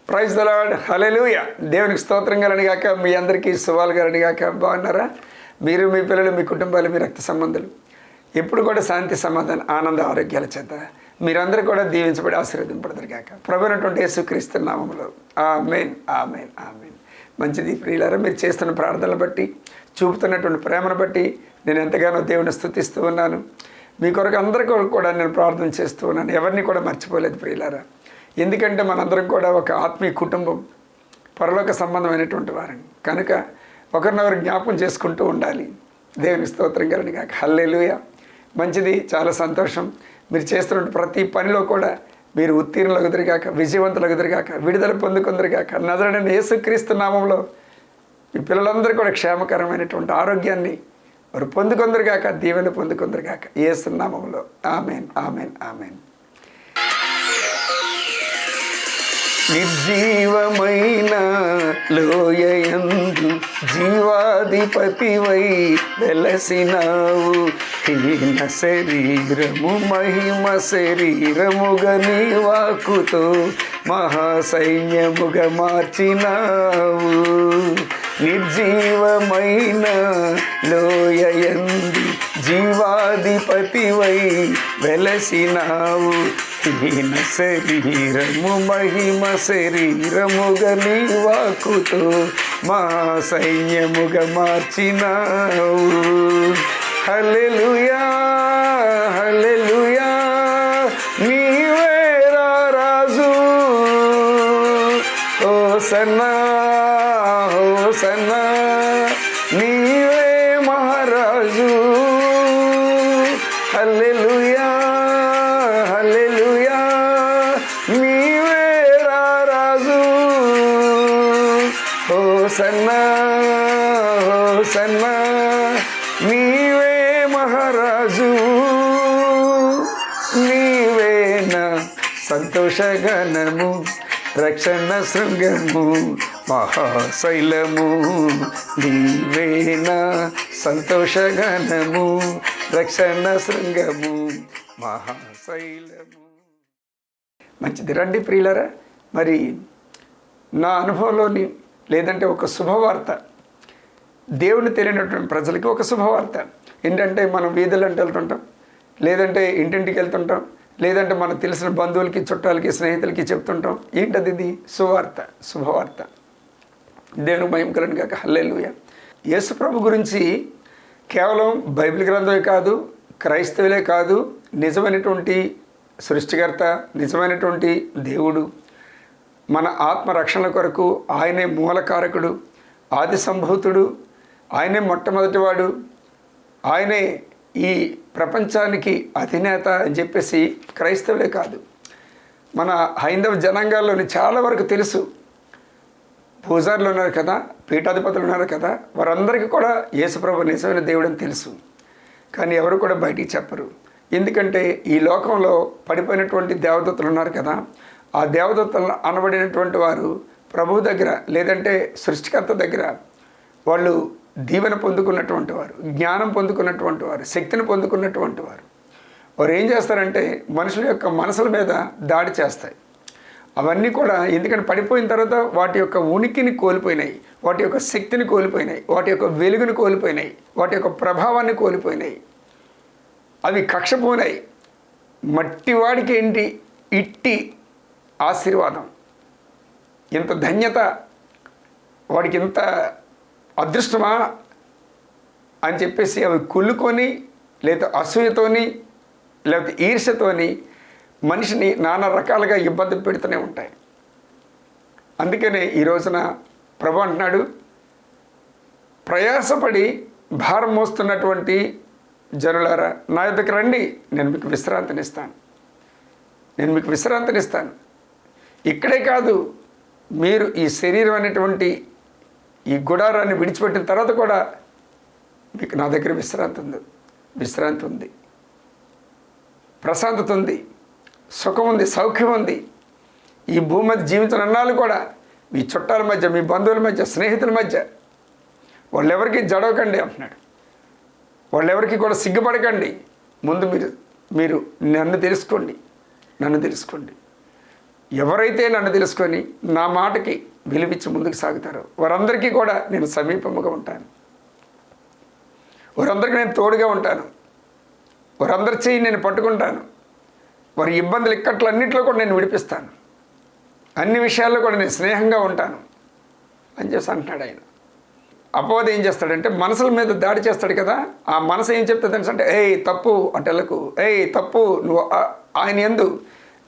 Praise the lord, హల్లెలూయా. దేవునికి స్తోత్రం కలగాక. మీ అందరికీ శుభాలు కలగాక. బాగున్నారా? మీరు, మీ పిల్లలు, మీ కుటుంబాలు, మీ రక్త సంబంధాలు ఎప్పుడు కూడా శాంతి, సమాధానం, ఆనంద, ఆరోగ్యాల చేత మీరందరూ కూడా దీవించబడి ఆశీర్వదింపడతారు కాక ప్రభువైనటువంటి యేసుక్రీస్తు నామములో. ఆమేన్, ఆమేన్, ఆమేన్. మంచిది ప్రియులారా, మీరు చేస్తున్న ప్రార్థనలు బట్టి, చూపుతున్నటువంటి ప్రేమను బట్టి నేను ఎంతగానో దేవుని స్తుతిస్తూ ఉన్నాను. మీ కొరకు అందరికీ కూడా నేను ప్రార్థన చేస్తూ ఉన్నాను. ఎవరిని కూడా మర్చిపోలేదు ప్రియులారా. ఎందుకంటే మనందరం కూడా ఒక ఆత్మీయ కుటుంబం, పరలోక సంబంధమైనటువంటి వారిని కనుక ఒకరినొకరు జ్ఞాపకం చేసుకుంటూ ఉండాలి. దేవుని స్తోత్రం కలుగును. హల్లెలూయా. మంచిది, చాలా సంతోషం. మీరు చేస్తున్న ప్రతి పనిలో కూడా మీరు ఉత్తీర్ణులగుదురుగాక, విజయవంతులగుదురుగాక, విడుదల పొందుకుందరుగాక. నజరేయుడైన యేసుక్రీస్తు నామంలో ఈ పిల్లలందరూ కూడా క్షేమకరమైనటువంటి ఆరోగ్యాన్ని వారు పొందుకుందరుగాక, దీవెన పొందుకుందరుగాక. యేసు నామంలో ఆమేన్, ఆమేన్, ఆమేన్. నిర్జీవమైన లోయయందు జీవాధిపతివై వెలసినావు. హీన శరీరము మహిమ శరీరముగా నీ వాక్కుతో మహాసైన్యముగా మార్చినావు. నిర్జీవమైన లోయయందు జీవాధిపతివై వెలసినావు. హీన శరీరము మహిమ శరీరముగా నీ వాక్కుతో మా సైన్యముగా మార్చినావు. హల్లెలూయా, హల్లెలూయా. నీవే రాజు, హోసన్నా, హోసన్నా. నీవే మహారాజు. హల్లెలూయా, హల్లెలూయా. నీవే రాజు, హోసన్నా, హోసన్నా. నీవే మహారాజు. నీవే నా సంతోషగణము, రక్షణ శృంగము, మహాశైలము. నీవే నా సంతోషగణము, రక్షణ శృంగము, మహాశైలము. మంచిది. రండి ప్రియులారా. మరి నా అనుభవంలోని లేదంటే ఒక శుభవార్త, దేవుని తెలియనటువంటి ప్రజలకి ఒక శుభవార్త ఏంటంటే, మనం వీధులంటే వెళ్తుంటాం, లేదంటే ఇంటింటికి వెళ్తుంటాం, లేదంటే మనకు తెలిసిన బంధువులకి, చుట్టాలకి, స్నేహితులకి చెప్తుంటాం. ఏంటది? ఇది సువార్త, శుభవార్త. దేవునికి మహిమ కలుగును గాక. హల్లెలూయా. యేసు ప్రభు గురించి కేవలం బైబిల్ గ్రంథమే కాదు, క్రైస్తవులే కాదు, నిజమైనటువంటి సృష్టికర్త, నిజమైనటువంటి దేవుడు, మన ఆత్మరక్షణ కొరకు ఆయనే మూలకారకుడు, ఆది సంభూతుడు, ఆయనే మొట్టమొదటివాడు, ఆయనే ఈ ప్రపంచానికి అధినేత అని చెప్పేసి క్రైస్తవులే కాదు, మన హైందవ జనాంగాల్లోని చాలా వరకు తెలుసు. పూజారులు ఉన్నారు కదా, పీఠాధిపతులు ఉన్నారు కదా, వారందరికీ కూడా యేసుప్రభు నిజమైన దేవుడు అని తెలుసు. కానీ ఎవరు కూడా బయటికి చెప్పరు. ఎందుకంటే ఈ లోకంలో పడిపోయినటువంటి దేవదత్తులు ఉన్నారు కదా, ఆ దేవదత్తులు అనబడినటువంటి వారు ప్రభువు దగ్గర, లేదంటే సృష్టికర్త దగ్గర వాళ్ళు దీవెన పొందుకున్నటువంటి వారు, జ్ఞానం పొందుకున్నటువంటి వారు, శక్తిని పొందుకున్నటువంటి వారు. వారు ఏం చేస్తారంటే మనుషుల యొక్క మనసుల మీద దాడి చేస్తాయి. అవన్నీ కూడా ఎందుకంటే పడిపోయిన తర్వాత వాటి యొక్క ఉనికిని కోల్పోయినాయి, వాటి యొక్క శక్తిని కోల్పోయినాయి, వాటి యొక్క వెలుగుని కోల్పోయినాయి, వాటి యొక్క ప్రభావాన్ని కోల్పోయినాయి. అవి కక్షపోయినాయి. మట్టివాడికి ఏంటి ఇట్టి ఆశీర్వాదం, ఇంత ధన్యత, వాడికి ఇంత అదృష్టమా అని చెప్పేసి అవి కుళ్ళుకొని, లేదా అసూయతోని, లేకపోతే ఈర్ష్యతోని మనిషిని నానా రకాలుగా ఇబ్బంది పెడుతూనే ఉంటాయి. అందుకనే ఈ రోజున ప్రభు అంటున్నాడు, ప్రయాసపడి భారం మోస్తున్నటువంటి జనులారా నా యొద్దకు రండి, నేను మీకు విశ్రాంతినిస్తాను, నేను మీకు విశ్రాంతినిస్తాను. ఇక్కడే కాదు, మీరు ఈ శరీరం అనేటువంటి ఈ గుడారాన్ని విడిచిపెట్టిన తర్వాత కూడా మీకు నా దగ్గర విశ్రాంతి ఉంది, ప్రశాంతత ఉంది, సుఖం ఉంది, సౌఖ్యం ఉంది. ఈ భూమి మీద జీవించిన అన్నాళ్ళు కూడా మీ చుట్టాల మధ్య, మీ బంధువుల మధ్య, స్నేహితుల మధ్య వాళ్ళెవరికి జడవకండి అంటున్నాడు. వాళ్ళెవరికి కూడా సిగ్గుపడకండి. ముందు మీరు నన్ను తెలుసుకోండి. ఎవరైతే నన్ను తెలుసుకొని నా మాటకి విలువిచ్చి ముందుకు సాగుతారో వారందరికీ కూడా నేను సమీపముగా ఉంటాను. వారందరికీ నేను తోడుగా ఉంటాను. వారందరి చేయి నేను పట్టుకుంటాను. వారి ఇబ్బందులు ఇక్కట్లన్నింటిలో కూడా నేను విడిపిస్తాను. అన్ని విషయాల్లో కూడా నేను స్నేహంగా ఉంటాను అని చెప్పి అంటున్నాడు ఆయన. అపవాది ఏం చేస్తాడంటే మనసుల మీద దాడి చేస్తాడు కదా, ఆ మనసు ఏం చెప్తుంది అంటే, ఏయ్ తప్పు అటెలకు, ఏయ్ తప్పు నువ్వు ఆయన యందు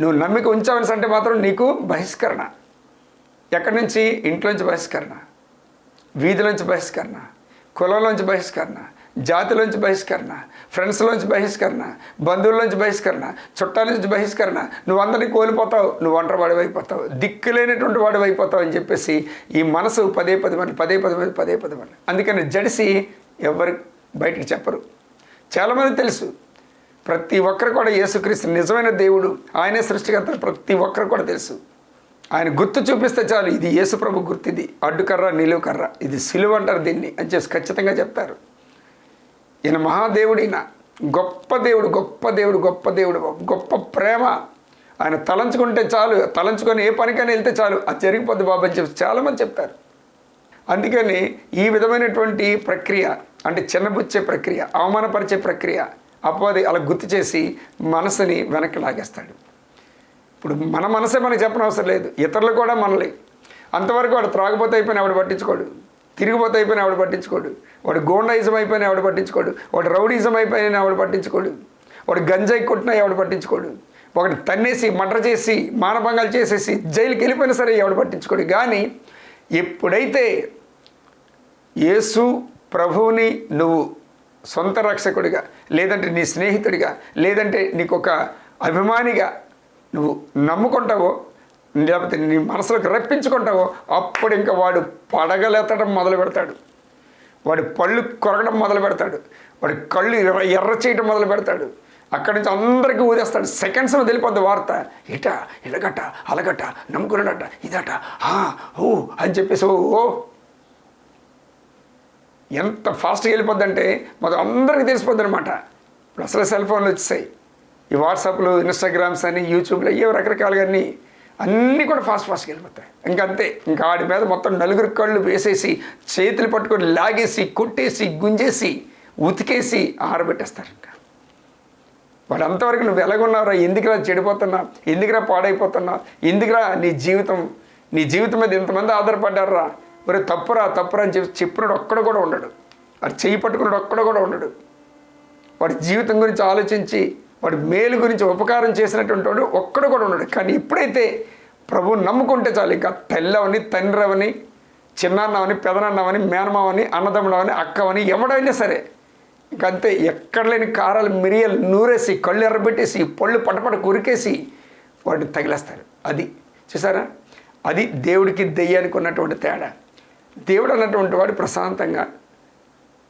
నువ్వు నమ్మిక ఉంచావని అంటే మాత్రం నీకు బహిష్కరణ. ఎక్కడి నుంచి? ఇంట్లోంచి బహిష్కరణ, వీధిలోంచి బహిష్కరణ, కులంలోంచి బహిష్కరణ, జాతిలోంచి బహిష్కరణ, ఫ్రెండ్స్లోంచి బహిష్కరణ, బంధువుల్లోంచి బహిష్కరణ, చుట్టాల నుంచి బహిష్కరణ. నువ్వు అందరినీ కోల్పోతావు, నువ్వు ఒంటరి వాడివి అయిపోతావు, దిక్కులేనటువంటి వాడివి అయిపోతావు అని చెప్పేసి ఈ మనసు పదే పది మంది అందుకని జడిసి ఎవరు బయటికి చెప్పరు. చాలామంది తెలుసు, ప్రతి ఒక్కరు కూడా యేసుక్రీస్తు నిజమైన దేవుడు, ఆయనే సృష్టికర్త, ప్రతి ఒక్కరు కూడా తెలుసు. ఆయన గుర్తు చూపిస్తే చాలు, ఇది యేసు ప్రభు గుర్తు, ఇది అడ్డుకర్ర నిలువు కర్ర, ఇది సిలువ అంటారు దీన్ని అని చెప్పి ఖచ్చితంగా చెప్తారు. ఈయన మహాదేవుడు, ఈయన గొప్ప దేవుడు, గొప్ప దేవుడు, గొప్ప దేవుడు, గొప్ప ప్రేమ. ఆయన తలంచుకుంటే చాలు, తలంచుకొని ఏ పనికైనా వెళ్తే చాలు, అది జరిగిపోద్ది బాబు అని చెప్పి చాలామంది చెప్తారు. అందుకని ఈ విధమైనటువంటి ప్రక్రియ అంటే చిన్నబుచ్చే ప్రక్రియ, అవమానపరిచే ప్రక్రియ అపవాది అలా గుర్తు చేసి మనసుని వెనక్కి లాగేస్తాడు. ఇప్పుడు మన మనసే మనకు చెప్పనవసరం లేదు, ఇతరులు కూడా మనలే. అంతవరకు వాడు త్రాగిపోతే అయిపోయినా ఆవిడ పట్టించుకోడు, తిరిగిపోతే అయిపోయినా ఆవిడ పట్టించుకోడు, వాడు గోండాయిజం అయిపోయినా ఆవిడ పట్టించుకోడు, వాడు రౌడీజం అయిపోయినా ఆవిడ పట్టించుకోడు, వాడు గంజాయి కొట్టినా ఆవిడ పట్టించుకోడు, ఒకటి తన్నేసి మర్డర్ చేసి మానభంగాలు చేసేసి జైలుకి వెళ్ళిపోయినా సరే ఆవిడ పట్టించుకోడు. కానీ ఎప్పుడైతే యేసు ప్రభువుని నువ్వు సొంత రక్షకుడిగా, లేదంటే నీ స్నేహితుడిగా, లేదంటే నీకు ఒక అభిమానిగా నువ్వు నమ్ముకుంటావో, లేకపోతే నీ మనసులోకి రప్పించుకుంటావో, అప్పుడు ఇంకా వాడు పడగలెత్తడం మొదలు పెడతాడు, వాడి పళ్ళు కొరగడం మొదలు పెడతాడు, వాడి కళ్ళు ఎర్ర చేయడం మొదలు పెడతాడు. అక్కడి నుంచి అందరికీ ఊదేస్తాడు. సెకండ్స్ తెలిపోద్ది వార్త, ఇట ఇలాగట అలాగట నమ్ముకున్నాడట ఇదట ఓ అని చెప్పేసి ఓ ఎంత ఫాస్ట్గా వెళ్ళిపోద్దంటే మొత్తం అందరికీ తెలిసిపోద్ది అనమాట. ఇప్పుడు అసలు సెల్ ఫోన్లు వచ్చేసాయి, ఈ వాట్సాప్లు, ఇన్స్టాగ్రామ్స్ అని, యూట్యూబ్లో ఏవో రకరకాలుగా అన్నీ కూడా ఫాస్ట్గా వెళ్ళిపోతాయి. ఇంకంతే, ఇంకా ఆడి మీద మొత్తం నలుగురు కళ్ళు వేసేసి చేతులు పట్టుకొని లాగేసి కొట్టేసి గుంజేసి ఉతికేసి ఆరబెట్టేస్తారు. ఇంకా వాడు అంతవరకు నువ్వు ఎలాగున్నావురా, ఎందుకురా చెడిపోతున్నావు, ఎందుకురా పాడైపోతున్నావు, ఎందుకురా నీ జీవితం మీద ఇంతమంది ఆధారపడ్డారా, మరి తప్పురా అని చెప్పినాడు ఒక్కడు కూడా ఉండడు, వాడు చెయ్యి పట్టుకున్నాడు ఒక్కడు కూడా ఉండడు. వాడి జీవితం గురించి ఆలోచించి వాడి మేలు గురించి ఉపకారం చేసినటువంటి వాడు ఒక్కడు కూడా ఉండడు. కానీ ఎప్పుడైతే ప్రభువుని నమ్ముకుంటే చాలు, ఇంకా తెల్లవని, తండ్రవని, చిన్నాన్నవని, పెదనాన్నవని, మేనమావని, అన్నదమ్ముడవని, అక్కవని, ఎవడైనా సరే ఇంకంతే, ఎక్కడ లేని కారాలు మిరియాలు నూరేసి కళ్ళు ఎర్రబెట్టేసి పళ్ళు పటపట కురికేసి వాడిని తగిలేస్తారు. అది చూసారా, అది దేవుడికి దెయ్యానికి ఉన్నటువంటి తేడా. దేవుడు అన్నటువంటి వాడు ప్రశాంతంగా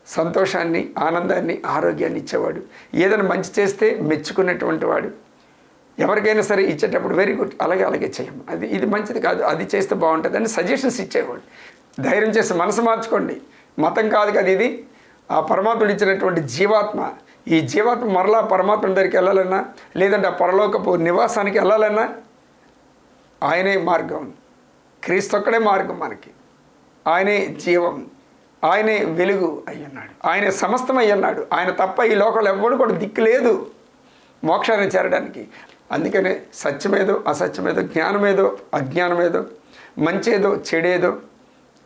సంతోషాన్ని, ఆనందాన్ని, ఆరోగ్యాన్ని ఇచ్చేవాడు. ఏదైనా మంచి చేస్తే మెచ్చుకునేటువంటి వాడు. ఎవరికైనా సరే ఇచ్చేటప్పుడు వెరీ గుడ్, అలాగే చేయము, ఇది మంచిది కాదు, అది చేస్తే బాగుంటుంది అని సజెషన్స్ ఇచ్చేవాడు. ధైర్యం చేసి మనసు మార్చుకోండి, మతం కాదు కదా ఇది, ఆ పరమాత్ముడు ఇచ్చినటువంటి జీవాత్మ. ఈ జీవాత్మ మరలా పరమాత్ముడి దగ్గరికి వెళ్ళాలన్నా, లేదంటే ఆ పరలోకపు నివాసానికి వెళ్ళాలన్నా ఆయనే మార్గం. క్రీస్తు ఒక్కడే మార్గం మనకి. ఆయనే జీవం, ఆయనే వెలుగు అయ్యున్నాడు, ఆయనే సమస్తం అయ్యున్నాడు. ఆయన తప్ప ఈ లోకంలో ఎవ్వడు కూడా దిక్కు లేదు మోక్షాన్ని చేరడానికి. అందుకనే సత్యమేదో అసత్యమేదో, జ్ఞానమేదో అజ్ఞానమేదో, మంచేదో చెడేదో,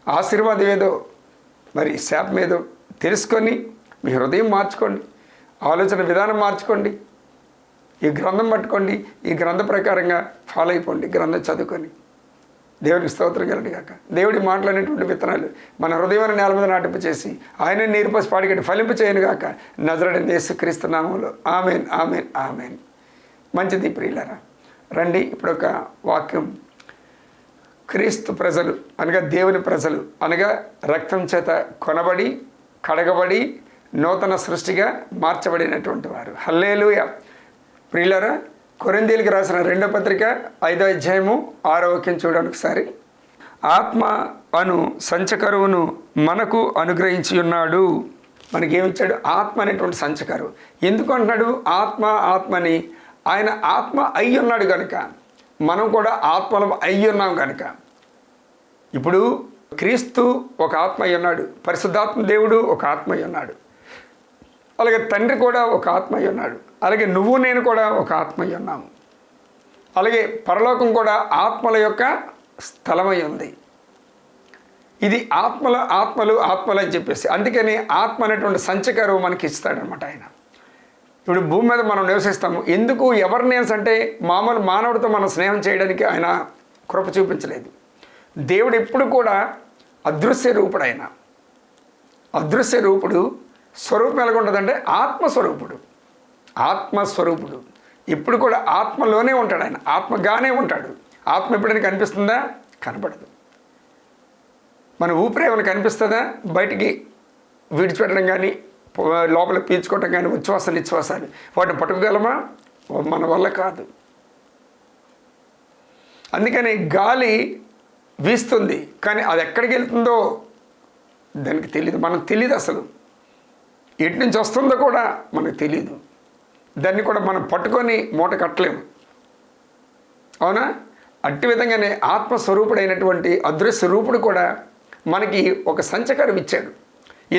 ఆశీర్వాదం ఏదో మరి శాపమేదో తెలుసుకొని మీ హృదయం మార్చుకోండి, ఆలోచన విధానం మార్చుకోండి, ఈ గ్రంథం పట్టుకోండి, ఈ గ్రంథ ప్రకారంగా ఫాలో అయిపోండి, గ్రంథం చదువుకొని. దేవుడికి స్తోత్రం కలుగును గాక. దేవుడి మాట్లాడినటువంటి విత్తనాలు మన హృదయమైన నేల మీద నాటింపు చేసి ఆయన నీరుపసి పాడిగట్టి ఫలింపు చేయను గాక, నజరేయుడైన యేసుక్రీస్తు నామములో ఆమేన్ ఆమేన్ ఆమేన్. మంచిది ప్రియులారా, రండి ఇప్పుడు ఒక వాక్యం. క్రీస్తు ప్రజలు అనగా దేవుని ప్రజలు అనగా రక్తం చేత కొనబడి కడగబడి నూతన సృష్టిగా మార్చబడినటువంటి వారు. హల్లెలూయా. ప్రియులారా, కొరింథీయులకు రాసిన 2వ పత్రిక 5వ అధ్యాయము 6వ వాక్యం చూడండి ఒకసారి. ఆత్మ అను సంచకరువును మనకు అనుగ్రహించి ఉన్నాడు. మనకేమిచ్చాడు? ఆత్మ అనేటువంటి సంచకరువు. ఎందుకు అంటున్నాడు ఆత్మని? ఆయన ఆత్మ అయి ఉన్నాడు కనుక మనం కూడా ఆత్మలం అయ్యి ఉన్నాం కనుక, ఇప్పుడు క్రీస్తు ఒక ఆత్మ అయి ఉన్నాడు, పరిశుద్ధాత్మ దేవుడు ఒక ఆత్మ అయి ఉన్నాడు, అలాగే తండ్రి కూడా ఒక ఆత్మ అయి ఉన్నాడు, అలాగే నువ్వు నేను కూడా ఒక ఆత్మ అయి ఉన్నాము, అలాగే పరలోకం కూడా ఆత్మల యొక్క స్థలమై ఉంది. ఇది ఆత్మలు అని చెప్పేసి, అందుకని ఆత్మ అనేటువంటి సంచకరువు మనకి ఇస్తాడనమాట ఆయన. ఇప్పుడు భూమి మీద మనం నివసిస్తాము, ఎందుకు ఎవరు నేను అంటే మామూలు మానవుడితో మనం స్నేహం చేయడానికి ఆయన కృప చూపించలేదు. దేవుడు ఎప్పుడు కూడా అదృశ్య రూపుడు. ఆయన అదృశ్య రూపుడు. స్వరూపం ఎలాగుంటుందంటే ఆత్మస్వరూపుడు. ఇప్పుడు కూడా ఆత్మలోనే ఉంటాడు ఆయన, ఆత్మగానే ఉంటాడు. ఆత్మ ఎప్పుడైనా కనిపిస్తుందా? కనపడదు. మన ఊపిరి ఏమైనా కనిపిస్తుందా? బయటికి విడిచిపెట్టడం కానీ, లోపల పీల్చుకోవటం కానీ, నిశ్వాసాలు వాటిని పట్టుకోగలమా? మన వల్ల కాదు. అందుకని గాలి వీస్తుంది, కానీ అది ఎక్కడికి వెళ్తుందో దానికి తెలియదు. మనకు తెలియదు, అసలు ఎటు నుంచి వస్తుందో కూడా మనకు తెలియదు. దాన్ని కూడా మనం పట్టుకొని మూట కట్టలేము, అవునా? అట్టి విధంగానే ఆత్మస్వరూపుడైనటువంటి అదృశ్య రూపుడు కూడా మనకి ఒక సంచకరం ఇచ్చాడు.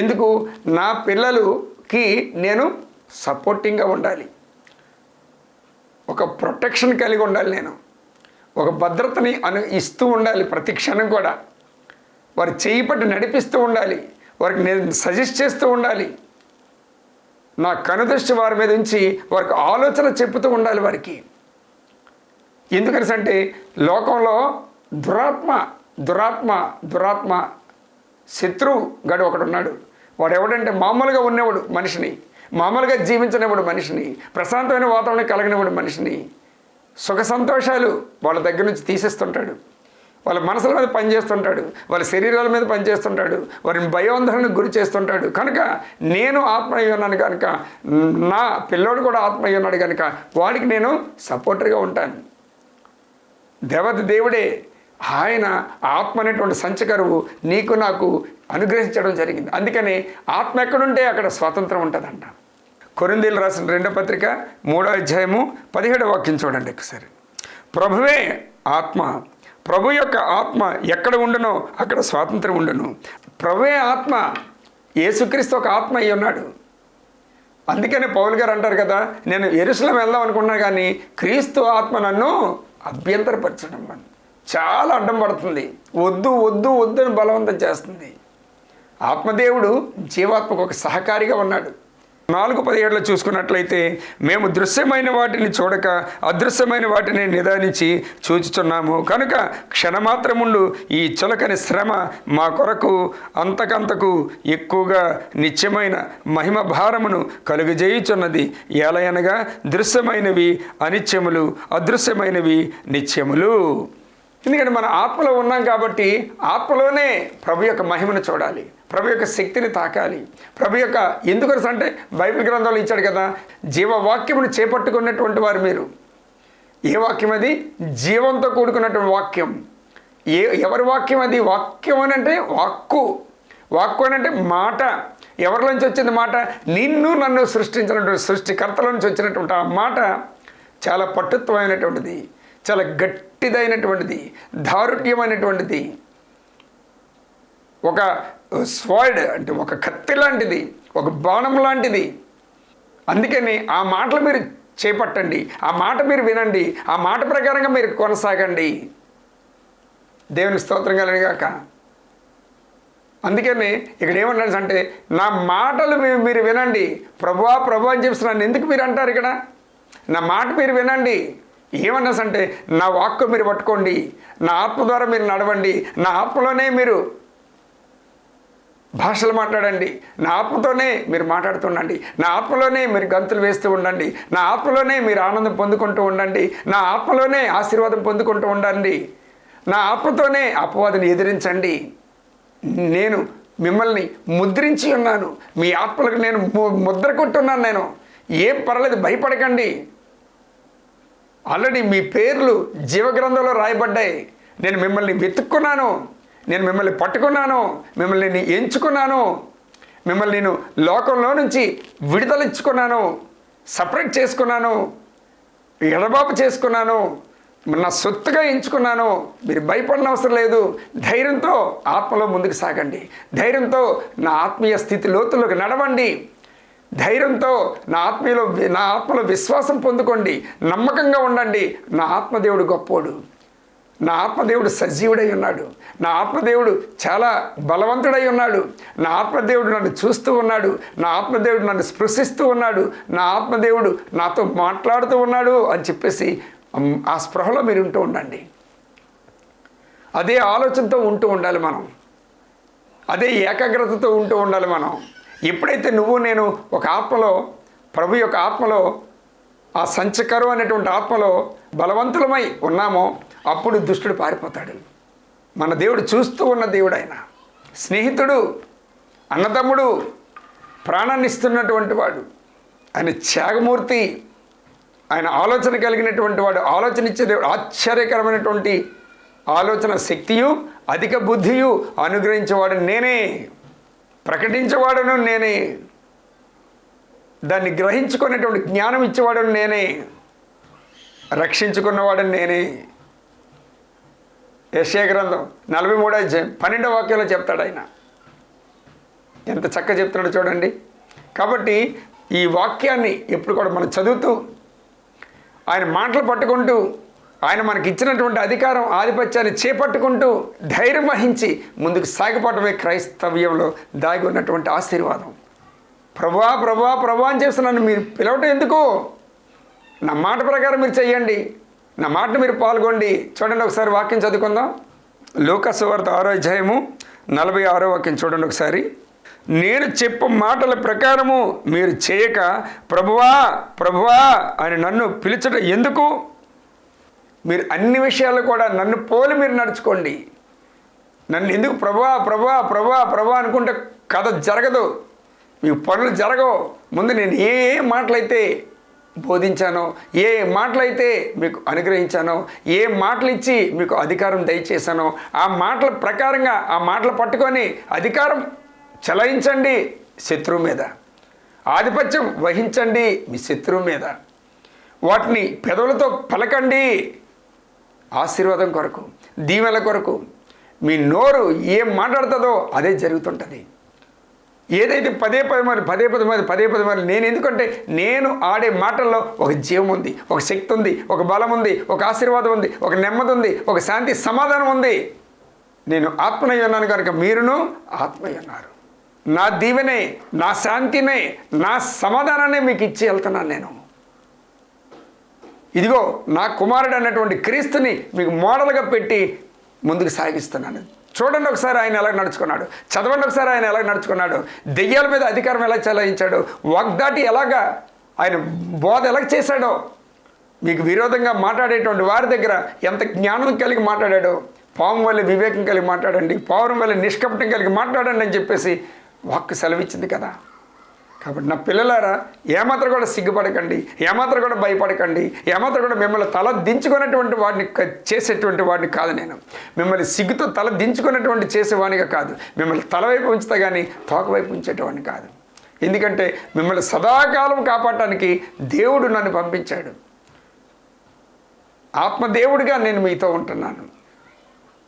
ఎందుకు? నా పిల్లలకి నేను సపోర్టింగ్గా ఉండాలి, ఒక ప్రొటెక్షన్ కలిగి ఉండాలి, నేను ఒక భద్రతని ఇస్తూ ఉండాలి. ప్రతి క్షణం కూడా వారి చేయి పట్టి నడిపిస్తూ ఉండాలి, వారికి నేను సజెస్ట్ చేస్తూ ఉండాలి, నా కనుదృష్టి వారి మీద ఉంచి వారికి ఆలోచన చెప్పుతూ ఉండాలి వారికి. ఎందుకని అంటే లోకంలో దురాత్మ శత్రువు గడు ఒకడు ఉన్నాడు. వాడు ఎవడంటే మామూలుగా ఉన్నవాడు మనిషిని, మామూలుగా జీవించనివాడు మనిషిని, ప్రశాంతమైన వాతావరణం కలగనివాడు మనిషిని, సుఖ సంతోషాలు వాళ్ళ దగ్గర నుంచి తీసేస్తుంటాడు, వాళ్ళ మనసుల మీద పనిచేస్తుంటాడు, వాళ్ళ శరీరాల మీద పనిచేస్తుంటాడు, వారిని భయోందరణకు గురి చేస్తుంటాడు. కనుక నేను ఆత్మయ్య ఉన్నాను కనుక, నా పిల్లోడు కూడా ఆత్మయ్య ఉన్నాడు కనుక వాడికి నేను సపోర్టర్గా ఉంటాను. దేవుడే ఆయన ఆత్మ అనేటువంటి సంచకరువు నీకు నాకు అనుగ్రహించడం జరిగింది. అందుకని ఆత్మ ఎక్కడుంటే అక్కడ స్వాతంత్రం ఉంటుందంట. కొరింథీయులకు రాసిన 2వ పత్రిక 3వ అధ్యాయము 17వ వాక్యం చూడండి ఒకసారి. ప్రభువే ఆత్మ, ప్రభు యొక్క ఆత్మ ఎక్కడ ఉండునో అక్కడ స్వాతంత్రం ఉండును. ప్రభువే ఆత్మ, యేసుక్రీస్తు ఒక ఆత్మ అయి ఉన్నాడు. అందుకనే పౌలు గారు అంటారు కదా, నేను యెరూషలేము వెళ్దాం అనుకున్నా కానీ క్రీస్తు ఆత్మ నన్ను అభ్యంతరపరచడం చాలా అడ్డం పడుతుంది, వద్దు అని బలవంతం చేస్తుంది. ఆత్మదేవుడు జీవాత్మకు ఒక సహకారిగా ఉన్నాడు. 4:17 చూసుకున్నట్లయితే, మేము దృశ్యమైన వాటిని చూడక అదృశ్యమైన వాటిని నిదానించి చూచుచున్నాము కనుక క్షణమాత్రముండు ఈ చులకని శ్రమ మా కొరకు అంతకంతకు ఎక్కువగా నిత్యమైన మహిమ భారమును కలుగజేయుచున్నది. ఎలయనగా దృశ్యమైనవి అనిత్యములు, అదృశ్యమైనవి నిత్యములు. ఎందుకంటే మన ఆత్మలో ఉన్నాం కాబట్టి ఆత్మలోనే ప్రభు యొక్క మహిమను చూడాలి, ప్రభు యొక్క శక్తిని తాకాలి. ప్రభు యొక్క ఎందుకు అంటే బైబిల్ గ్రంథంలో ఇచ్చాడు కదా, జీవవాక్యమును చేపట్టుకున్నటువంటి వారు మీరు. ఏ వాక్యం అది? జీవంతో కూడుకున్నటువంటి వాక్యం. ఎవరి వాక్యం అది? వాక్యం అని అంటే వాక్కు అని అంటే మాట. ఎవరిలోంచి వచ్చింది మాట? నిన్ను నన్ను సృష్టించినటువంటి సృష్టికర్తల నుంచి వచ్చినటువంటి ఆ మాట చాలా పట్టుత్వమైనటువంటిది, చాలా గట్టిదైనటువంటిది, దారుఢ్యమైనటువంటిది, ఒక స్వాడ్ అంటే ఒక కత్తి లాంటిది, ఒక బాణం లాంటిది. అందుకని ఆ మాటలు మీరు చేపట్టండి, ఆ మాట మీరు వినండి, ఆ మాట ప్రకారంగా మీరు కొనసాగండి. దేవుని స్తోత్రం కలుగుగాక. అందుకని ఇక్కడ ఏమన్నాడు అంటే, నా మాటలు మీరు వినండి. ప్రభువా అని చెప్పి నన్ను ఎందుకు మీరు అంటారు? ఇక్కడ నా మాట మీరు వినండి. ఏమన్నా అంటే, నా వాక్కు మీరు పట్టుకోండి, నా ఆత్మ ద్వారా మీరు నడవండి, నా ఆత్మలోనే మీరు భాషలు మాట్లాడండి, నా ఆత్మతోనే మీరు మాట్లాడుతుండండి, నా ఆత్మలోనే మీరు గంతులు వేస్తూ ఉండండి, నా ఆత్మలోనే మీరు ఆనందం పొందుకుంటూ ఉండండి, నా ఆత్మలోనే ఆశీర్వాదం పొందుకుంటూ ఉండండి, నా ఆత్మతోనే అపవాదిని ఎదిరించండి. నేను మిమ్మల్ని ముద్రించి ఉన్నాను, మీ ఆత్మలకు నేను ముద్ర కొట్టున్నాను. నేను ఏం పర్లేదు, భయపడకండి. ఆల్రెడీ మీ పేర్లు జీవగ్రంథంలో రాయబడ్డాయి. నేను మిమ్మల్ని వెతుక్కున్నాను, నేను మిమ్మల్ని పట్టుకున్నాను, మిమ్మల్ని నేను ఎంచుకున్నాను, మిమ్మల్ని నేను లోకంలో నుంచి విడుదలించుకున్నాను, సపరేట్ చేసుకున్నాను, ఎడబాపు చేసుకున్నాను, నా సొత్తుగా ఎంచుకున్నాను. మీరు భయపడిన అవసరం లేదు. ధైర్యంతో ఆత్మలో ముందుకు సాగండి. ధైర్యంతో నా ఆత్మీయ స్థితి లోతుల్లోకి నడవండి. ధైర్యంతో నా ఆత్మలో విశ్వాసం పొందుకోండి. నమ్మకంగా ఉండండి. నా ఆత్మదేవుడు గొప్పోడు. నా ఆత్మదేవుడు సజీవుడై ఉన్నాడు. నా ఆత్మదేవుడు చాలా బలవంతుడై ఉన్నాడు. నా ఆత్మదేవుడు నన్ను చూస్తూ ఉన్నాడు. నా ఆత్మదేవుడు నన్ను స్పృశిస్తూ ఉన్నాడు. నా ఆత్మదేవుడు నాతో మాట్లాడుతూ ఉన్నాడు అని చెప్పేసి ఆ స్పృహలో మీరు ఉంటూ ఉండండి. అదే ఆలోచనతో ఉంటూ ఉండాలి మనం. అదే ఏకాగ్రతతో ఉంటూ ఉండాలి మనం. ఎప్పుడైతే నువ్వు నేను ఒక ఆత్మలో, ప్రభు యొక్క ఆత్మలో, ఆ సంచకరు అనేటువంటి ఆత్మలో బలవంతులమై ఉన్నామో అప్పుడు దుష్టుడు పారిపోతాడు. మన దేవుడు చూస్తూ ఉన్న దేవుడు, ఆయన స్నేహితుడు, అన్నదమ్ముడు, ప్రాణాన్ని ఇస్తున్నటువంటి వాడు, ఆయన త్యాగమూర్తి, ఆయన ఆలోచన కలిగినటువంటి వాడు, ఆలోచన ఇచ్చే దేవుడు, ఆశ్చర్యకరమైనటువంటి ఆలోచన శక్తియు అధిక బుద్ధియు అనుగ్రహించేవాడు నేనే, ప్రకటించేవాడును నేనే, దాన్ని గ్రహించుకునేటువంటి జ్ఞానం ఇచ్చేవాడును నేనే, రక్షించుకున్నవాడని నేనే. యెషయా గ్రంథం 43వ అధ్యాయం 12వ వాక్యంలో చెప్తాడు ఆయన. ఎంత చక్కగా చెప్తున్నాడో చూడండి. కాబట్టి ఈ వాక్యాన్ని ఎప్పుడు కూడా మనం చదువుతూ, ఆయన మాటలు పట్టుకుంటూ, ఆయన మనకి ఇచ్చినటువంటి అధికారం, ఆధిపత్యాన్ని చేపట్టుకుంటూ ధైర్యం వహించి ముందుకు సాగిపోవటమే క్రైస్తవ్యంలో దాగి ఉన్నటువంటి ఆశీర్వాదం. ప్రభువా ప్రభువా ప్రభువా అని చేస్తున్నాను మీరు పిలవటం ఎందుకు? నా మాట ప్రకారం మీరు చెయ్యండి, నా మాటను మీరు పాల్గొండి. చూడండి ఒకసారి వాక్యం చదువుకుందాం. లూకా సువార్త 6వ అధ్యాయము 46వ వాక్యం చూడండి ఒకసారి. నేను చెప్పు మాటల ప్రకారము మీరు చేయక ప్రభువా ప్రభువా అని నన్ను పిలిచడం ఎందుకు? మీరు అన్ని విషయాలు కూడా నన్ను పోలి మీరు నడుచుకోండి. నన్ను ఎందుకు ప్రభువా ప్రభువా ప్రభువా ప్రభువా అనుకుంటే కథ జరగదు, మీ పనులు జరగవు. ముందు నేను ఏ మాటలైతే బోధించానో, ఏ మాటలైతే మీకు అనుగ్రహించానో, ఏ మాటలు ఇచ్చి మీకు అధికారం దయచేశానో ఆ మాటల ప్రకారంగా, ఆ మాటలు పట్టుకొని అధికారం చలాయించండి శత్రువు మీద, ఆధిపత్యం వహించండి మీ శత్రువు మీద, వాటిని పెదవులతో పలకండి ఆశీర్వాదం కొరకు, దీవెనల కొరకు. మీ నోరు ఏం మాట్లాడుతుందో అదే జరుగుతుంటుంది. ఏదైతే పదే పదే మరి నేను, ఎందుకంటే నేను ఆడే మాటల్లో ఒక జీవం ఉంది, ఒక శక్తి ఉంది, ఒక బలం ఉంది, ఒక ఆశీర్వాదం ఉంది, ఒక నెమ్మది ఉంది, ఒక శాంతి సమాధానం ఉంది. నేను ఆత్మనై ఉన్నాను కనుక మీరును ఆత్మై ఉన్నారు. నా దీవెనే, నా శాంతినే, నా సమాధానాన్ని మీకు ఇచ్చి వెళ్తున్నాను నేను. ఇదిగో నా కుమారుడు అన్నటువంటి క్రీస్తుని మీకు మోడల్గా పెట్టి ముందుకు సాగిస్తున్నాను. చూడండి ఒకసారి ఆయన ఎలా నడుచుకున్నాడు, చదవండి ఒకసారి ఆయన ఎలా నడుచుకున్నాడు, దెయ్యాల మీద అధికారం ఎలా చెలాయించాడో, వాగ్దాటి ఎలాగా ఆయన బోధ ఎలా చేశాడో, మీకు విరోధంగా మాట్లాడేటువంటి వారి దగ్గర ఎంత జ్ఞానం కలిగి మాట్లాడాడో. పాము వల్ల వివేకం కలిగి మాట్లాడండి, పావురం వల్ల నిష్కపటం కలిగి మాట్లాడండి అని చెప్పేసి వాక్కు సెలవిచ్చింది కదా. కాబట్టి నా పిల్లలారా, ఏమాత్రం కూడా సిగ్గుపడకండి, ఏమాత్రం కూడా భయపడకండి, ఏమాత్రం కూడా మిమ్మల్ని తల దించుకున్నటువంటి వాడిని చేసేటువంటి వాడిని కాదు నేను. మిమ్మల్ని సిగ్గుతో తల దించుకున్నటువంటి చేసేవాడిగా కాదు, మిమ్మల్ని తలవైపు ఉంచుతా కానీ తోకవైపు ఉంచేటవాడిని కాదు. ఎందుకంటే మిమ్మల్ని సదాకాలం కాపాడటానికి దేవుడు నన్ను పంపించాడు. ఆత్మదేవుడిగా నేను మీతో ఉంటున్నాను,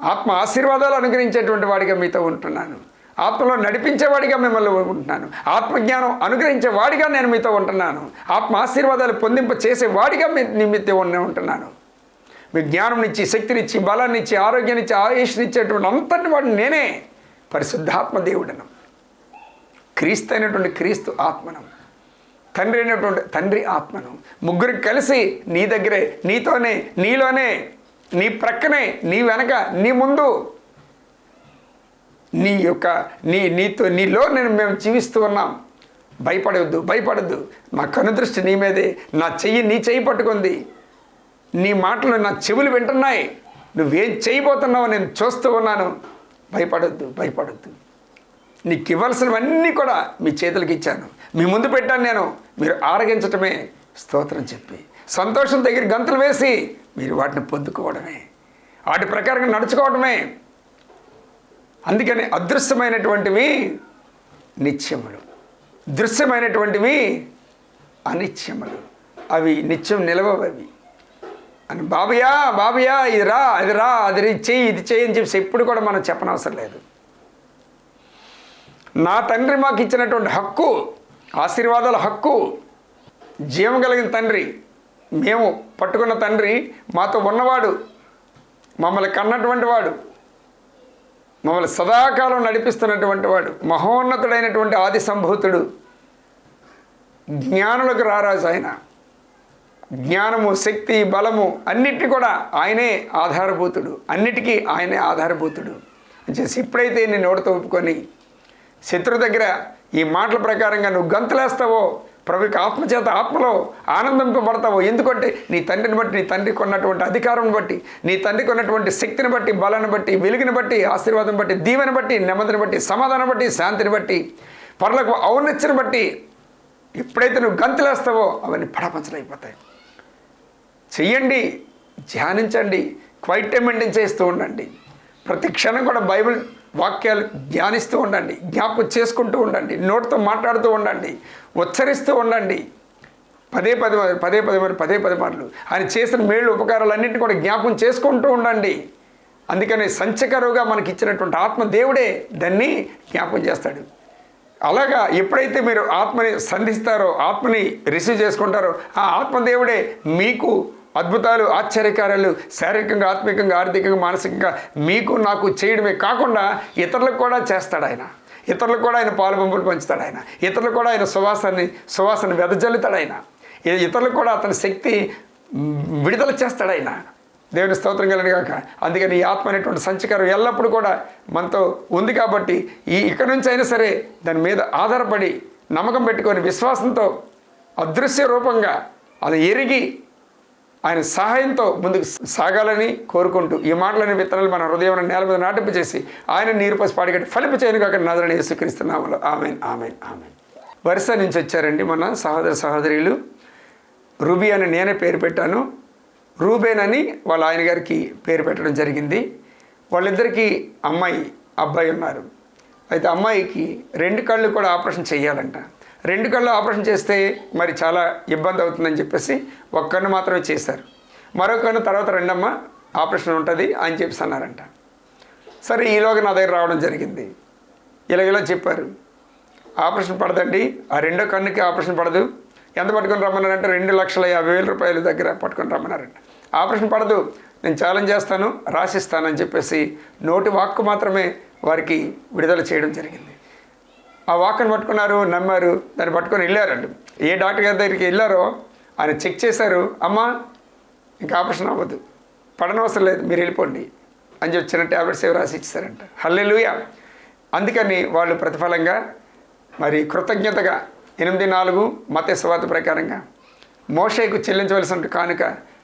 ఆత్మ ఆశీర్వాదాలు అనుగ్రహించేటువంటి వాడిగా మీతో ఉంటున్నాను, ఆత్మలో నడిపించేవాడిగా మిమ్మల్ని ఉంటున్నాను, ఆత్మజ్ఞానం అనుగ్రహించే వాడిగా నేను మీతో ఉంటున్నాను, ఆత్మ ఆశీర్వాదాలు పొందింప చేసే వాడిగా మీతో ఉంటున్నాను. మీ జ్ఞానంనిచ్చి, శక్తినిచ్చి, బలాన్నిచ్చి, ఆరోగ్యాన్నిచ్చి, ఆయుష్నిచ్చేటువంటి అంతటి వాడిని నేనే. పరిశుద్ధాత్మ దేవుడను, క్రీస్తు అయినటువంటి క్రీస్తు ఆత్మను, తండ్రి అయినటువంటి తండ్రి ఆత్మను, ముగ్గురు కలిసి నీ దగ్గరే, నీతోనే, నీలోనే, నీ ప్రక్కనే, నీ వెనక, నీ ముందు, నీలో మేము జీవిస్తూ ఉన్నాం. భయపడద్దు. నా కనుదృష్టి నీ మీదే, నీ చెయ్యి పట్టుకుంది, నీ మాటలు నా చెవులు వింటున్నాయి, నువ్వేం చేయబోతున్నావో నేను చూస్తూ ఉన్నాను. భయపడద్దు. నీకు ఇవ్వాల్సినవన్నీ కూడా మీ చేతులకి ఇచ్చాను, మీ ముందు పెట్టాను నేను. మీరు ఆరగించటమే, స్తోత్రం చెప్పి సంతోషం దగ్గర గంతులు వేసి మీరు వాటిని పొందుకోవడమే, వాటి ప్రకారంగా నడుచుకోవడమే. అందుకని అదృశ్యమైనటువంటివి నిత్యములు, దృశ్యమైనటువంటివి అనిత్యములు. అవి నిత్యం నిలవవి. అని బాబయ్యా బాబయ్యా ఇది రా అది రా అది చెయ్యి ఇది చెయ్యి అని చెప్పేసి ఎప్పుడు కూడా మనం చెప్పనవసరం లేదు. నా తండ్రి మాకు ఇచ్చినటువంటి హక్కు, ఆశీర్వాదాల హక్కు, జీవం కలిగిన తండ్రి, మేము పట్టుకున్న తండ్రి, మాతో ఉన్నవాడు, మమ్మల్ని కన్నటువంటి వాడు, మమ్మల్ని సదాకాలం నడిపిస్తున్నటువంటి వాడు, మహోన్నతుడైనటువంటి ఆది సంభూతుడు, జ్ఞానులకు రారాజు ఆయన. జ్ఞానము, శక్తి, బలము అన్నిటికీ కూడా ఆయనే ఆధారభూతుడు, అన్నిటికీ ఆయనే ఆధారభూతుడు అని చేసి ఎప్పుడైతే నేను నోటితో ఒప్పుకొని శత్రు దగ్గర ఈ మాటల ప్రకారంగా నువ్వు గంతులేస్తావో, ప్రభుకి ఆత్మచేత ఆత్మలో ఆనందింపబడతావో. ఎందుకంటే నీ తండ్రిని బట్టి, నీ తండ్రికి ఉన్నటువంటి అధికారం బట్టి, నీ తండ్రికి ఉన్నటువంటి శక్తిని బట్టి, బలాన్ని బట్టి, వెలుగుని బట్టి, ఆశీర్వాదం బట్టి, దీవెని బట్టి, నెమ్మదిని బట్టి, సమాధానం బట్టి, శాంతిని బట్టి, పరులకు ఔన్నత్యని బట్టి ఎప్పుడైతే నువ్వు గంతులేస్తావో అవన్నీ పడపంచలైపోతాయి. చెయ్యండి, ధ్యానించండి, క్వైట్ టైం మెయింటైన్ చేస్తూ ఉండండి. ప్రతి క్షణం కూడా బైబిల్ వాక్యాలు ధ్యానిస్తూ ఉండండి, జ్ఞాపకం చేసుకుంటూ ఉండండి, నోటితో మాట్లాడుతూ ఉండండి, ఉచ్చరిస్తూ ఉండండి. పదే పదే మార్లు ఆయన చేసిన మేళ్ళు ఉపకారాలు అన్నింటినీ కూడా జ్ఞాపకం చేసుకుంటూ ఉండండి. అందుకని సంచకరువుగా మనకి ఇచ్చినటువంటి ఆత్మ దేవుడే దాన్ని జ్ఞాపకం చేస్తాడు. అలాగా ఎప్పుడైతే మీరు ఆత్మని సంధిస్తారో, ఆత్మని రిసీవ్ చేసుకుంటారో, ఆ ఆత్మదేవుడే మీకు అద్భుతాలు, ఆశ్చర్యకార్యాలు శారీరకంగా, ఆత్మికంగా, ఆర్థికంగా, మానసికంగా మీకు నాకు చేయడమే కాకుండా ఇతరులకు కూడా చేస్తాడు ఆయన. ఇతరులకు కూడా ఆయన పాలు పంపులు పంచుతాడు ఆయన. ఇతరులకు కూడా ఆయన సువాసన వెదజల్లుతాడు ఆయన. ఇతరులకు కూడా అతని శక్తి విడుదల చేస్తాడు ఆయన. దేవుని స్తోత్రం కలిగిన గాక. అందుకని ఈ ఆత్మ అనేటువంటి సంచకారం ఎల్లప్పుడూ కూడా మనతో ఉంది కాబట్టి ఇక్కడి నుంచి అయినా సరే దాని మీద ఆధారపడి నమ్మకం పెట్టుకొని విశ్వాసంతో అదృశ్య రూపంగా అది ఎరిగి ఆయన సహాయంతో ముందుకు సాగాలని కోరుకుంటూ ఈ మాటలని విత్తనాలు మన హృదయం నేల మీద నాటింపు చేసి ఆయన నీరు పసి పాడిగట్టి ఫలింప చేయను కాక నజరేయుడైన యేసుక్రీస్తు నామములో ఆమేన్ ఆమేన్ ఆమేన్. వరుస నుంచి వచ్చారండి మన సహోదరీలు. రూబీ అని నేనే పేరు పెట్టాను, రూబేన్ అని వాళ్ళ ఆయన గారికి పేరు పెట్టడం జరిగింది. వాళ్ళిద్దరికీ అమ్మాయి అబ్బాయి ఉన్నారు. అయితే అమ్మాయికి 2 కళ్ళు కూడా ఆపరేషన్ చేయాలంట. 2 కళ్ళు ఆపరేషన్ చేస్తే మరి చాలా ఇబ్బంది అవుతుందని చెప్పేసి 1 కన్ను మాత్రమే చేశారు. మరో కన్ను తర్వాత రెండమ్మ ఆపరేషన్ ఉంటుంది అని చెప్పేసి అన్నారంట. సరే ఈలోగా నా దగ్గర రావడం జరిగింది. ఇలా చెప్పారు, ఆపరేషన్ పడదండి, ఆ 2వ కన్నుకి ఆపరేషన్ పడదు. ఎంత పట్టుకొని రమ్మన్నారంటే 2,50,000 రూపాయల దగ్గర పట్టుకొని రమ్మన్నారంట. ఆపరేషన్ పడదు, నేను ఛాలెంజ్ చేస్తాను, రాసిస్తానని చెప్పేసి నోటి వాక్కు మాత్రమే వారికి విడుదల చేయడం జరిగింది. ఆ వాక్కును పట్టుకున్నారు, నమ్మారు, దాన్ని పట్టుకొని వెళ్ళారండి. ఏ డాక్టర్ గారి దగ్గరికి వెళ్ళారో ఆయన చెక్ చేశారు, అమ్మ ఇంకా ఆపరేషన్ అవ్వదు, పడనవసరం లేదు, మీరు వెళ్ళిపోండి అని చెప్పి చిన్న ట్యాబ్లెట్స్ ఏవి రాసి ఇచ్చారంట. హల్లెలూయా. అందుకని వాళ్ళు ప్రతిఫలంగా మరి కృతజ్ఞతగా 8:4 మత్తయి సువార్త ప్రకారంగా మోషేకు చెల్లించవలసిన కానుక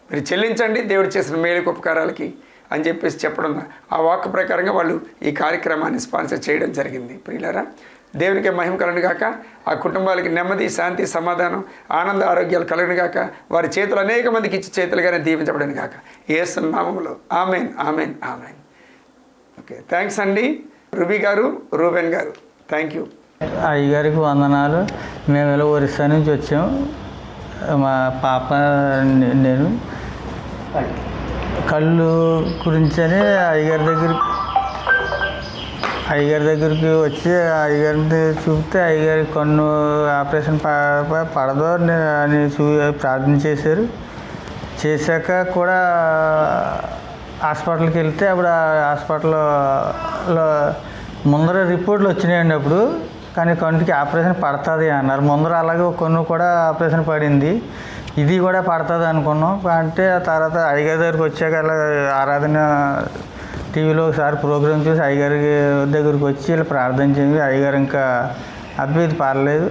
మీరు చెల్లించండి దేవుడు చేసిన మేలుకు ఉపకారాలకి అని చెప్పేసి చెప్పడం, ఆ వాక్కు ప్రకారంగా వాళ్ళు ఈ కార్యక్రమాన్ని స్పాన్సర్ చేయడం జరిగింది. ప్రియులారా, దేవునికి మహిమ కలుగును గాక. ఆ కుటుంబాలకి నెమ్మది, శాంతి, సమాధానం, ఆనంద, ఆరోగ్యాలు కలుగును గాక. వారి చేతులు అనేక మందికి ఇచ్చి చేతులుగానే దీవించబడను గాక. యేసు నామములో ఆమేన్ ఆమేన్ ఆమేన్. ఓకే, థ్యాంక్స్ అండి రూబీ గారు, రూబెన్ గారు, థ్యాంక్ యూ. అయ్యగారికి వందనాలు. మేము ఇలా ఒరిస్సా నుంచి వచ్చాం. మా పాప నేను కళ్ళు గురించి అని అయ్యగారి దగ్గరికి వచ్చి అయ్యగారిని చూపితే అయ్యగారి కన్ను ఆపరేషన్ పడదు అని ప్రార్థన చేశారు. చేశాక కూడా హాస్పిటల్కి వెళ్తే అప్పుడు ఆ హాస్పిటల్లో ముందర రిపోర్ట్లు వచ్చినాయండి అప్పుడు. కానీ కంటికి ఆపరేషన్ పడుతుంది అన్నారు. ముందర అలాగే ఒక కన్ను కూడా ఆపరేషన్ పడింది, ఇది కూడా పడుతుంది అనుకున్నాం. అంటే ఆ తర్వాత అయ్యగారి దగ్గరికి వచ్చాక అలా ఆరాధన టీవీలో ఒకసారి ప్రోగ్రామ్ చూసి అయ్యగారి దగ్గరికి వచ్చి ఇలా ప్రార్థన చేసి అయ్యగారు ఇంకా అబ్బాయి ఇది పర్లేదు,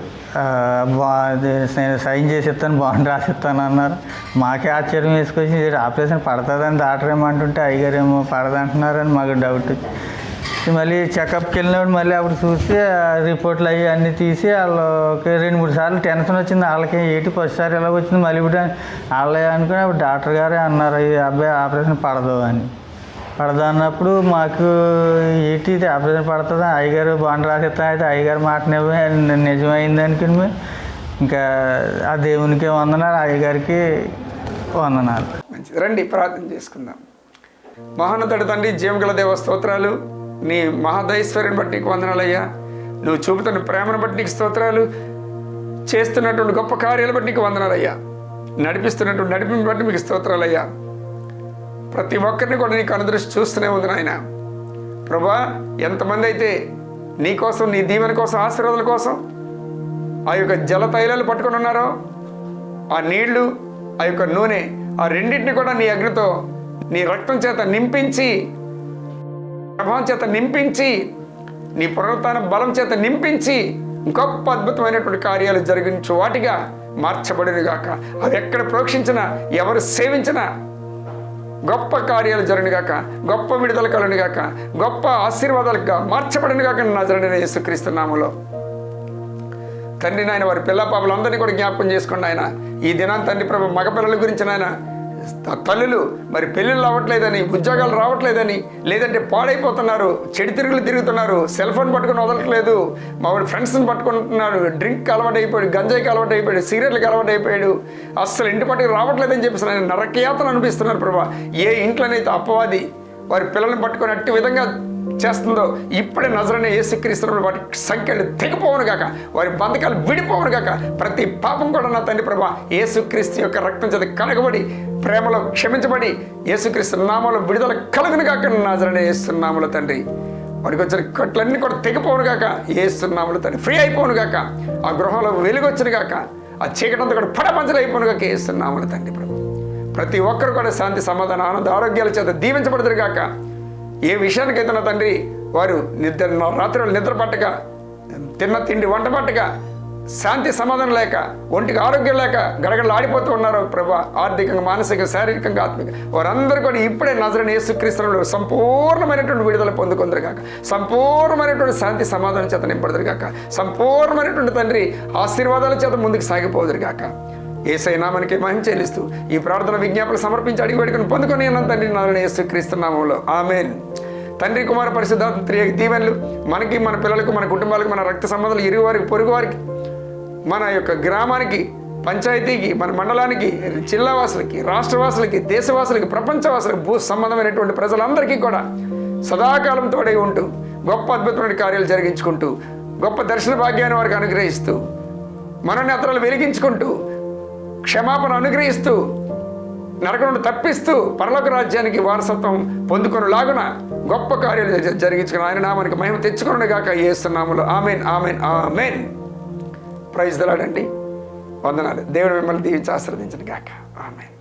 నేను సైన్ చేసి ఇస్తాను, బాండ్ రాసిస్తాను అన్నారు. మాకే ఆశ్చర్యం వేసుకొచ్చి ఆపరేషన్ పడుతుందని డాక్టర్ ఏమంటుంటే అయ్యగారు ఏమో పడదంటున్నారని మాకు డౌట్ వచ్చి మళ్ళీ చెకప్కి వెళ్ళినప్పుడు మళ్ళీ అప్పుడు చూసి రిపోర్ట్లు అవి అన్నీ తీసి వాళ్ళకి 2-3 సార్లు టెన్షన్ వచ్చింది. వాళ్ళకి ఫస్ట్ సారి ఎలా వచ్చింది మళ్ళీ ఇప్పుడు వాళ్ళే అనుకుని అప్పుడు డాక్టర్ గారే అన్నారు ఈ అబ్బాయి ఆపరేషన్ పడదు అని. పడదు అన్నప్పుడు మాకు ఇది ఆపరేషన్ పడుతుంది, అయ్యగారు బాండ్ రాసిస్తాను, అయితే అయ్యగారు మాట నిజమైంది అనుకుని ఇంకా ఆ దేవునికి వందనాలు, అయ్యగారికి వందనాలు. మంచిది. రండి ప్రార్థన చేసుకుందాం. మహోన్నతుడు తండ్రి, జీవగల దేవ స్తోత్రాలు. నీ మహాదైశ్వర్యం బట్టి నీకు వందనాలయ్యా. నువ్వు చూపుతున్న ప్రేమను బట్టి నీకు స్తోత్రాలు. చేస్తున్నటువంటి గొప్ప కార్యాలు బట్టి నీకు వందనాలయ్యా. నడిపిస్తున్నటువంటి నడిపిని బట్టి మీకు స్తోత్రాలయ్యా. ప్రతి ఒక్కరిని కూడా నీకు అనుదృష్టి చూస్తూనే ఉంది నాయన. ప్రభా, ఎంతమంది అయితే నీ కోసం, నీ దీవెన కోసం, ఆశీర్వాదాల కోసం ఆ యొక్క జల తైలాలు పట్టుకొని ఉన్నారో, ఆ నీళ్లు, ఆ యొక్క నూనె, ఆ రెండింటిని కూడా నీ అగ్నితో, నీ రక్తం చేత నింపించి, ప్రభావం చేత నింపించి, నీ పునరుత్థాన బలం చేత నింపించి గొప్ప అద్భుతమైనటువంటి కార్యాలు జరిగించు వాటిగా మార్చబడినగాక. అవి ఎక్కడ ప్రోక్షించినా, ఎవరు సేవించినా గొప్ప కార్యాలు జరిగినగాక, గొప్ప విడుదల కలుగునిగాక, గొప్ప ఆశీర్వాదాలుగా మార్చబడినగాక నజరేయుడైన యేసుక్రీస్తు నామములో. తండ్రి నాయన, వారి పిల్ల పాపలందరినీ కూడా జ్ఞాపకం చేసుకోండి ఆయన. ఈ దినాన్ని తండ్రి ప్రభు, మగపిల్లల గురించి నాయన, తల్లులు మరి పెళ్ళిళ్ళు రావట్లేదని, ఉద్యోగాలు రావట్లేదని, లేదంటే పాడైపోతున్నారు, చెడు తిరుగుతున్నారు, సెల్ ఫోన్ పట్టుకుని వదలట్లేదు, మా వాడి ఫ్రెండ్స్ని పట్టుకుంటున్నారు, డ్రింక్ అలవాటు అయిపోయాడు, గంజాయికి అలవాటు అయిపోయాడు, సిగరెట్లకి అలవాటు అయిపోయాడు, అస్సలు ఇంటి పట్టుకు రావట్లేదని చెప్పేసి ఆయన నరకయాతను అనిపిస్తున్నారు ప్రభా. ఏ ఇంట్లోనైతే అపవాది వారి పిల్లల్ని పట్టుకొని అట్టి విధంగా చేస్తుందో, ఇప్పుడే నజరేయుడైన యేసుక్రీస్తు వాటి సంఖ్యలు తెగిపోవును గాక, వారి బంధకాలు విడిపోవును గాక. ప్రతి పాపం కూడా నా తండ్రి ప్రభా యేసుక్రీస్తు యొక్క రక్తం చేత కలగబడి, ప్రేమలో క్షమించబడి, యేసుక్రీస్తు నామములో విడుదల కలుగును గాక నజరేయుడైన యేసు నామములో తండ్రి. వాడికి వచ్చిన కట్లన్నీ కూడా తెగిపోవును గాక యేసు నామములో తండ్రి. ఫ్రీ అయిపోవును గాక, ఆ గృహంలో వెలుగు వచ్చిన గాక, ఆ చీకటంతా కూడా పడపంచలు అయిపోను గాక యేసు నామములో తండ్రి ప్రభు. ప్రతి ఒక్కరు కూడా శాంతి, సమాధాన, ఆనంద, ఆరోగ్యాల చేత దీవించబడదురు గాక. ఏ విషయానికైతే నా తండ్రి వారు రాత్రులు నిద్ర పట్టక, తిన్న తిండి వంట పట్టక, శాంతి సమాధానం లేక, ఒంటికి ఆరోగ్యం లేక గడగడలు ఆడిపోతూ ఉన్నారు ప్రభా, ఆర్థికంగా, మానసికంగా, శారీరకంగా, ఆత్మికంగా, వారందరూ కూడా ఇప్పుడే నజరేయుడైన యేసుక్రీస్తులో సంపూర్ణమైనటువంటి విడుదల పొందుకుందరు గాక, సంపూర్ణమైనటువంటి శాంతి సమాధానం చేత నింపడదురు గాక, సంపూర్ణమైనటువంటి తండ్రి ఆశీర్వాదాల చేత ముందుకు సాగిపోదురు గాక. యేసయ్య నామానికి మహిమ చెల్లిస్తూ ఈ ప్రార్థన విజ్ఞాపనలు సమర్పించి అడిగి వేడుకొని పొందుకొని అన్న తండ్రి నజరేయుడైన యేసుక్రీస్తు నామములో ఆమేన్. తండ్రి, కుమార, పరిశుద్ధాత్మ త్రియేక దీవెనలు మనకి, మన పిల్లలకు, మన కుటుంబాలకు, మన రక్త సంబంధాలు, ఇరుగు వారికి, పొరుగు వారికి, మన యొక్క గ్రామానికి, పంచాయతీకి, మన మండలానికి, జిల్లావాసులకి, రాష్ట్రవాసులకి, దేశవాసులకి, ప్రపంచవాసులకి, భూ సంబంధమైనటువంటి ప్రజలందరికీ కూడా సదాకాలం తోడై ఉంటూ గొప్ప అద్భుతమైన కార్యాలు జరిగించుకుంటూ, గొప్ప దర్శన భాగ్యాన్ని వారికి అనుగ్రహిస్తూ, మనోనేత్రాలు వెలిగించుకుంటూ, క్షమాపణ అనుగ్రహిస్తూ, నరకం నుండి తప్పిస్తూ పరలోక రాజ్యానికి వారసత్వం పొందుకొనులాగున గొప్ప కార్యాలు జరిగించుకుని ఆయన నామానికి మహిమ తెచ్చుకొనును గాక యేసు నామములో ఆమేన్, ఆమేన్, ఆమేన్. ప్రైజ్ ది లార్డ్ అండి. వందనాలు. దేవుడు మిమ్మల్ని దీవించి ఆశీర్వదించును గాక. ఆమేన్.